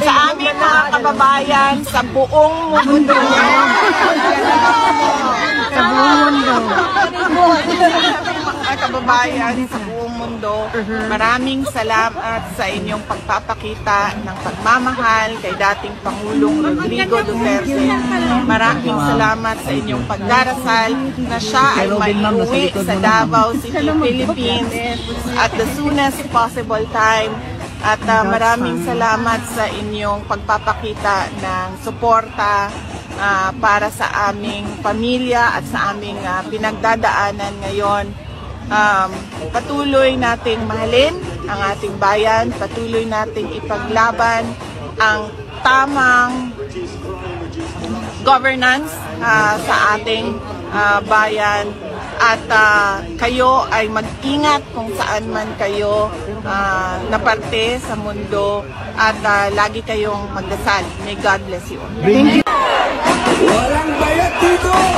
sa aming mga kababayan sa buong mundo. Sa buong mundo. Mga kababayan sa buong mundo, maraming salamat sa inyong pagpapakita ng pagmamahal kay dating Pangulong Rodrigo Duterte. Maraming salamat sa inyong pagdarasal na siya ay maiuwi sa Davao City, Philippines at the soonest possible time. At maraming salamat sa inyong pagpapakita ng suporta para sa aming pamilya at sa aming pinagdadaanan ngayon. Patuloy nating mahalin ang ating bayan, patuloy nating ipaglaban ang tamang governance sa ating bayan. At kayo ay mag-ingat kung saan man kayo naparte sa mundo at lagi kayong magdasal. May God bless you. Thank you. Walang bayad dito!